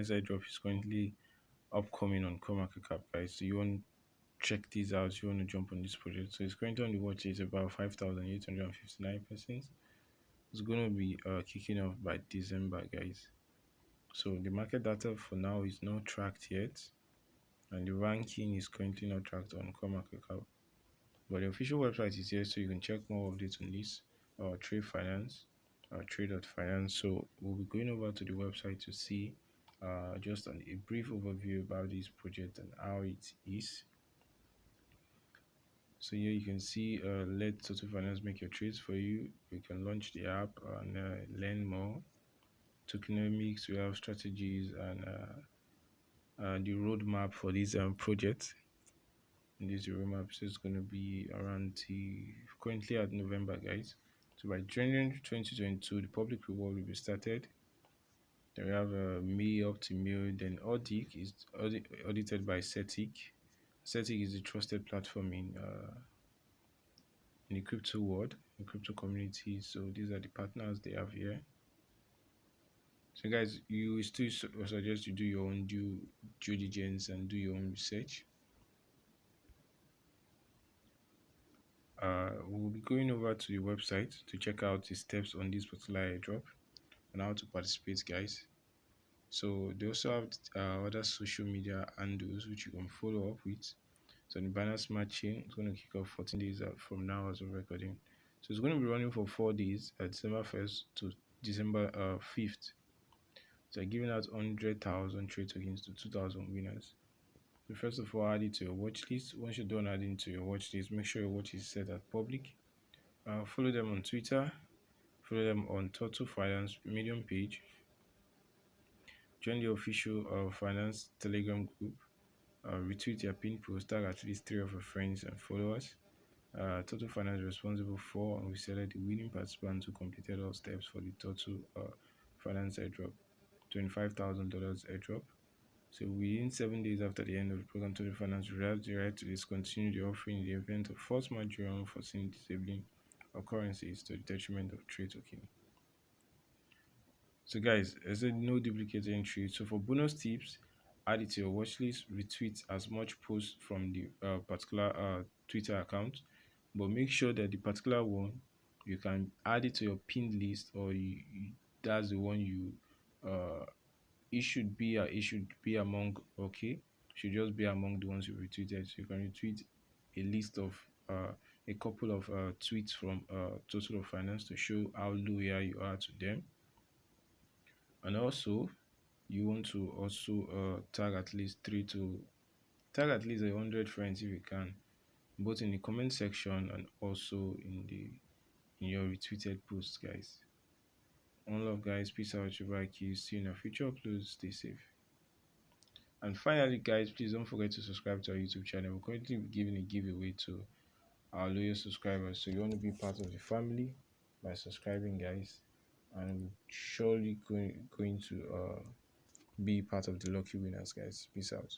Finance Airdrop is currently upcoming on CoinMarketCap, guys. So you want to check these out, you want to jump on this project. So it's currently on the watch list about 5,859 persons. It's going to be kicking off by December, guys. So the market data for now is not tracked yet, and the ranking is currently not tracked on CoinMarketCap. But the official website is here, so you can check more updates on this. Trade Finance, trade.finance. So we'll be going over to the website to see just a brief overview about this project and how it is. So here you can see let Total Finance make your trades for you. You can launch the app and learn more. Tokenomics, we have strategies and the roadmap for this project. And this roadmap is going to be around currently at November, guys. So by January 2022, the public reward will be started. Then we have May up to May. Then Audit is audited by CETIC. CETIC is a trusted platform in the crypto world, in crypto community. So these are the partners they have here. So guys, you still suggest you do your own due diligence and do your own research. We'll be going over to the website to check out the steps on this particular airdrop and how to participate, guys. So they also have other social media handles which you can follow up with. So the Binance Smart Chain is going to kick off 14 days from now as of recording. So it's going to be running for 4 days, December 1st to December 5th. So they're giving out 100,000 trade tokens to 2,000 winners. So first of all, add it to your watch list. Once you're done adding to your watch list, make sure your watch is set at public. Follow them on Twitter. Follow them on Total Finance Medium page. Join the official Finance Telegram group. Retweet their pin post, tag at least 3 of your friends and followers. Total Finance is responsible for and we select the winning participants who completed all steps for the Total Finance airdrop, $25,000 airdrop. So within 7 days after the end of the program, Total Finance will have the right to discontinue the offering in the event of force majeure or unforeseen disabling occurrences to the detriment of trade token. So guys, I said no duplicate entry. So for bonus tips, add it to your watch list, retweet as much posts from the particular Twitter account, but make sure that the particular one you can add it to your pinned list, or that's the one you it should be among should just be among the ones you retweeted. So you can retweet a list of a couple of tweets from Total Finance to show how loyal you are to them. And also you want to also tag at least 100 friends if you can, both in the comment section and also in your retweeted posts, guys. One love, guys. Peace out. See you in our future uploads. Stay safe. And finally, guys, please don't forget to subscribe to our YouTube channel. We're currently giving a giveaway to our loyal subscribers, so you want to be part of the family by subscribing, guys, and we're surely going to be part of the lucky winners, guys. Peace out.